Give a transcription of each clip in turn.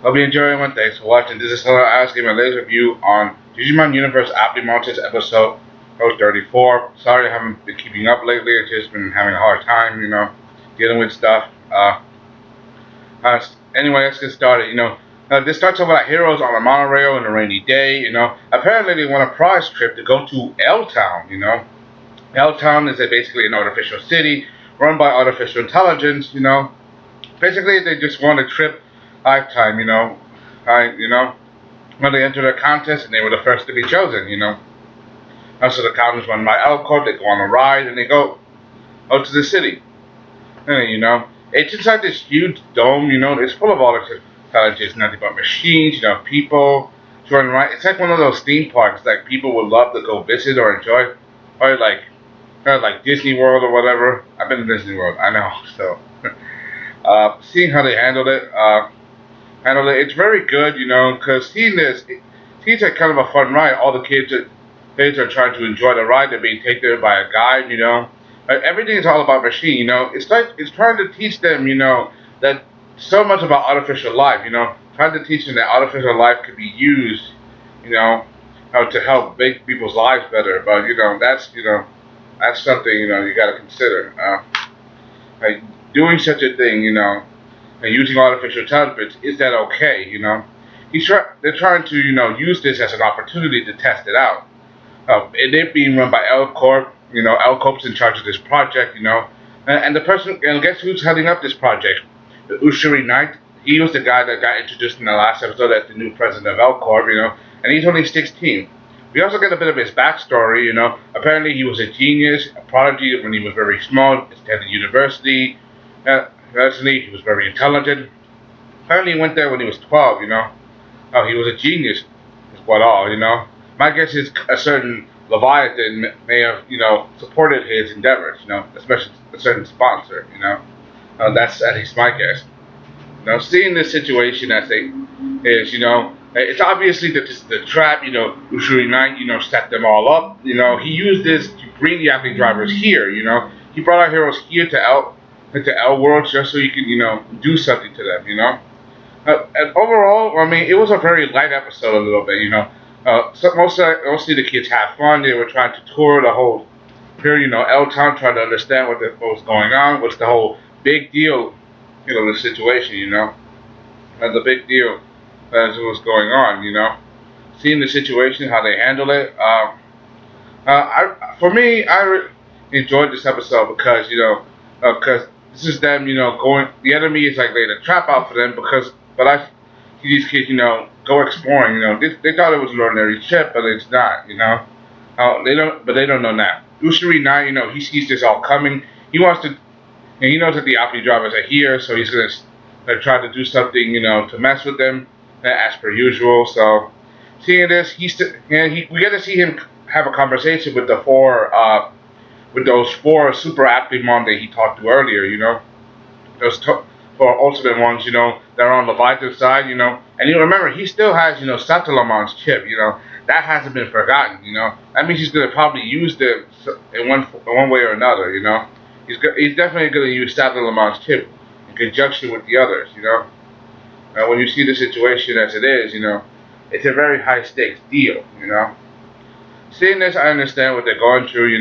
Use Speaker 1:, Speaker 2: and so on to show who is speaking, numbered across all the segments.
Speaker 1: Hope you enjoy everyone. Thanks for watching. This is Hiller asking my latest review on Digimon Universe Appli Mountains episode 34. Sorry I haven't been keeping up lately. I've just been having a hard time, dealing with stuff. Anyway, let's get started. This starts off with our heroes on a monorail in a rainy day. Apparently they want a prize trip to go to L Town. L Town is basically an artificial city run by artificial intelligence. Basically they just want a trip lifetime. When they entered a contest and they were the first to be chosen. So the contest run by L Corp. They go on a ride and they go out to the city. And, it's inside this huge dome. It's full of artificial intelligence, nothing but machines. People joining right. It's like one of those theme parks like people would love to go visit or enjoy, or like Disney World or whatever. I've been to Disney World, I know. So seeing how they handled it, it's very good. Because seeing this, seems like kind of a fun ride. All the kids are trying to enjoy the ride. They're being taken there by a guide. Everything is all about machine. It's like it's trying to teach them. That so much about artificial life. Trying to teach them that artificial life could be used. To help make people's lives better. But that's something you got to consider. Like doing such a thing. And using artificial intelligence, is that okay? They're trying to use this as an opportunity to test it out. And it being run by L Corp. L Corp's in charge of this project. And the person, and guess who's heading up this project? Unryuuji Knight. He was the guy that got introduced in the last episode as the new president of L Corp. And he's only 16. We also get a bit of his backstory. Apparently he was a genius, a prodigy when he was very small. Attended university. He was very intelligent. Apparently he went there when he was 12. Oh, he was a genius. Is what all. My guess is a certain Leviathan may have, supported his endeavors, especially a certain sponsor, that's at least my guess. Seeing this situation as they is, it's obviously that this is the trap, Unryuuji Knight, set them all up, he used this to bring the Appli drivers here, he brought our heroes here to L World just so he could, do something to them, and overall, it was a very light episode a little bit, so mostly the kids had fun. They were trying to tour the whole period, L Town, trying to understand what was going on, what's the whole big deal, the situation, and the big deal as it was going on, seeing the situation, how they handle it. For me, enjoyed this episode because, because this is them, going. The enemy is like laying a trap out for them but I see these kids, go exploring. They thought it was an ordinary trip, but it's not. They don't know now. Unryuuji Knight, he sees this all coming. He wants to, and he knows that the Appli drivers are here, so he's gonna try to do something, to mess with them, as per usual. So, seeing this, we get to see him have a conversation with with those four super Applimon that he talked to earlier. Those for ultimate ones, that are on Leviathan's side, and you remember he still has, Selavain's chip, that hasn't been forgotten, that means he's gonna probably use it in one way or another, he's definitely gonna use Selavain's chip in conjunction with the others, and when you see the situation as it is, it's a very high stakes deal, Seeing this, I understand what they're going through,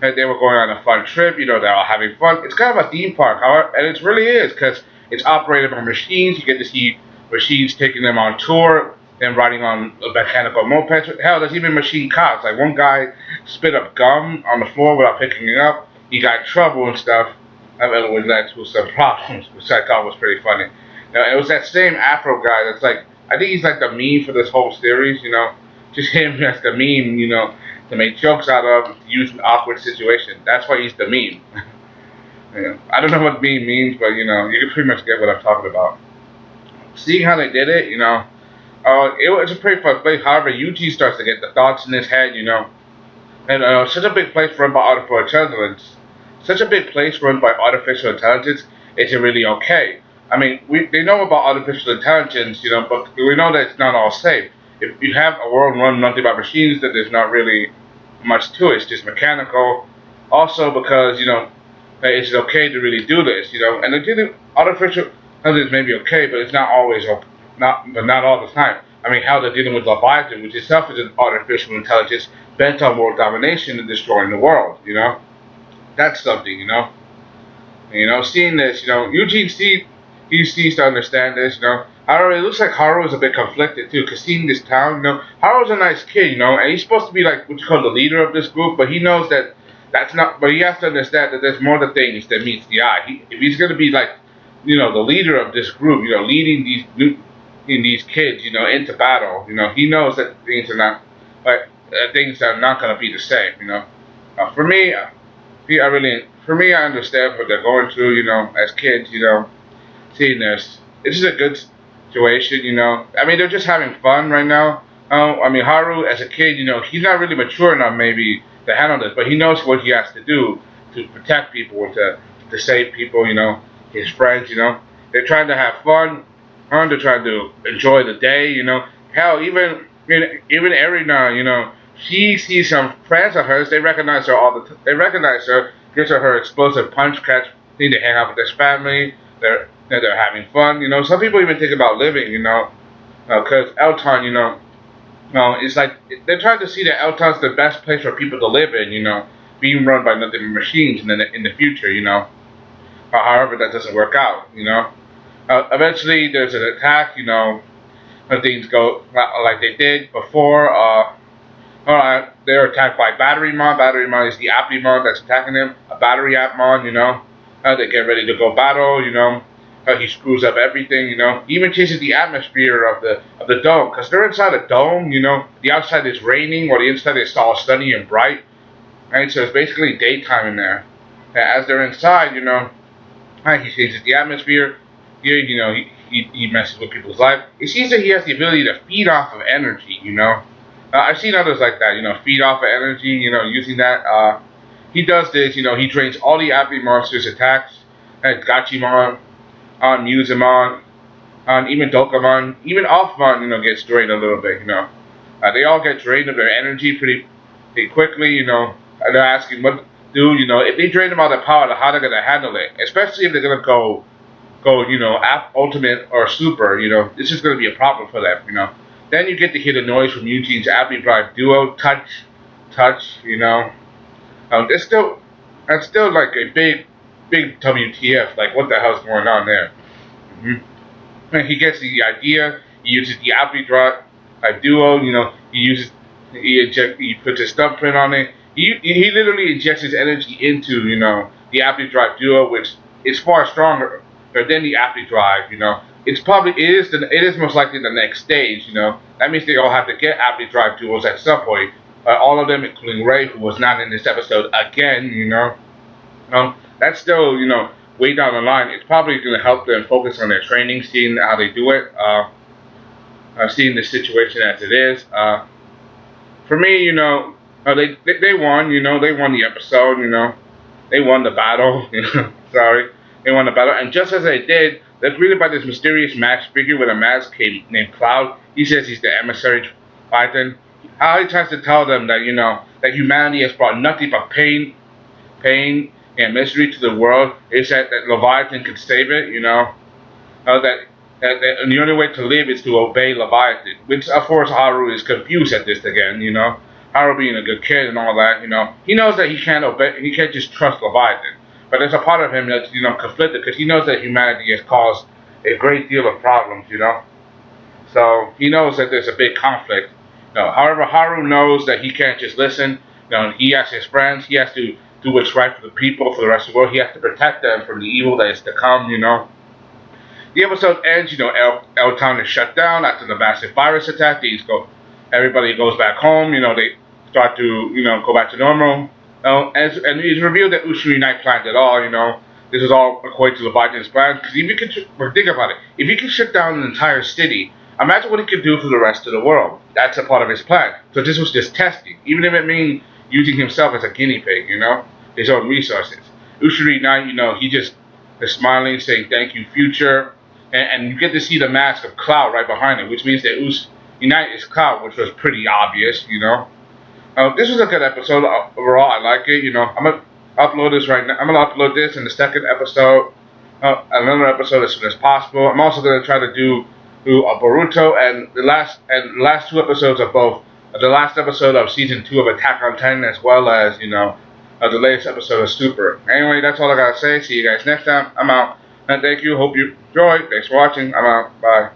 Speaker 1: that they were going on a fun trip, they're all having fun. It's kind of a theme park, however, and it really is, because it's operated by machines. You get to see machines taking them on tour, them riding on mechanical mopeds. Hell, there's even machine cops. Like one guy spit up gum on the floor without picking it up. He got in trouble and stuff. It would led to some problems, which I thought was pretty funny. It was that same Afro guy that's like, I think he's like the meme for this whole series, just him as the meme, to make jokes out of, to use an awkward situation. That's why he's the meme. I don't know what meme means, but you can pretty much get what I'm talking about. Seeing how they did it, it was a pretty fun place. However, UT starts to get the thoughts in his head, and such a big place run by artificial intelligence. Such a big place run by artificial intelligence, is it really okay? They know about artificial intelligence, but we know that it's not all safe. If you have a world run nothing by machines, that there's not really much to it. It's just mechanical. Also because, that it's okay to really do this, and artificial intelligence may be okay, but it's not always not all the time. I mean, how they're dealing with Leviathan, which itself is an artificial intelligence bent on world domination and destroying the world. That's something. Seeing this, Eugene he seems to understand this. However, it looks like Haru is a bit conflicted too, because seeing this town, Haru's a nice kid, and he's supposed to be like what you call the leader of this group, but he knows that that's not. But he has to understand that there's more to things than meets the eye. If he's going to be like, the leader of this group, leading these kids, into battle, he knows that things are not, like things are not going to be the same. For me, for me, I understand what they're going through, as kids, seeing this. This is a good situation, I mean, they're just having fun right now. I mean, Haru, as a kid, he's not really mature enough, maybe, to handle this, but he knows what he has to do to protect people and to save people, his friends, They're trying to have fun, they're trying to enjoy the day, Hell, even Erina, she sees some friends of hers. They recognize her They recognize her. Gives her explosive punch catch. Need to hang out with this family. They're having fun. Some people even think about living. Because Elton, it's like they're trying to see that Elton's the best place for people to live in. Being run by nothing but machines in the future. However, that doesn't work out. Eventually, there's an attack. When things go like they did before. They're attacked by Batterymon. Batterymon is the Applimon that's attacking them. A Battery Appmon, they get ready to go battle, he screws up everything, He even changes the atmosphere of the dome, because they're inside a dome, The outside is raining, while the inside is all sunny and bright, right? So it's basically daytime in there. And as they're inside, he changes the atmosphere. Here, he messes with people's life. It seems that he has the ability to feed off of energy, I've seen others like that, feed off of energy, using that. He does this, he drains all the Appli monsters' attacks, and Gachimon, on Muzamon, on even Dokamon, even Offmon, gets drained a little bit, They all get drained of their energy pretty quickly, and they're asking what to do, if they drain them all their power, how they're going to handle it, especially if they're going to go, ultimate or super, this is going to be a problem for them, Then you get to hear the noise from Eugene's Appli Drive Duo, touch, that's still like a big WTF, like what the hell's going on there? And he gets the idea, he uses the Appli Drive Duo, he puts his thumbprint on it, he literally injects his energy into, the Appli Drive Duo, which is far stronger than the Appli Drive, it is most likely the next stage, That means they all have to get Appli Drive duos at some point. All of them, including Ray, who was not in this episode again, That's still, way down the line. It's probably going to help them focus on their training, seeing how they do it, seeing the situation as it is. For me, they won, they won the episode, they won the battle, sorry. They won the battle, and just as they did, they're greeted by this mysterious mask figure with a mask named Cloud. He says he's the emissary Python. How he tries to tell them that, that humanity has brought nothing but pain, and misery to the world. Is that Leviathan can save it, that the only way to live is to obey Leviathan. Which, of course, Haru is confused at this again, Haru being a good kid and all that, He knows that he can't just trust Leviathan. But there's a part of him that's, conflicted, because he knows that humanity has caused a great deal of problems, So he knows that there's a big conflict. However, Haru knows that he can't just listen. He has his friends. He has to do what's right for the people, for the rest of the world. He has to protect them from the evil that is to come, The episode ends, L Town is shut down after the massive virus attack. Everybody goes back home, they start to, go back to normal. And it's revealed that Unryuuji Knight planned it all, This is all according to Leviathan's plan. Because if you can, think about it, if you can shut down an entire city, imagine what he could do for the rest of the world. That's a part of his plan. So this was just testing, even if it means using himself as a guinea pig, his own resources. Unryuuji Knight, he just is smiling, saying thank you, future, and you get to see the mask of Cloud right behind him, which means that Unryuuji Knight is Cloud, which was pretty obvious, This was a good episode overall. I like it. I'm gonna upload this right now. I'm gonna upload this in the second episode, another episode as soon as possible. I'm also gonna try to do who are Boruto, and the last two episodes of both the last episode of season 2 of Attack on Titan, as well as the latest episode of Super. Anyway, that's all I gotta say. See you guys next time. I'm out, and thank you. Hope you enjoyed. Thanks for watching. I'm out. Bye.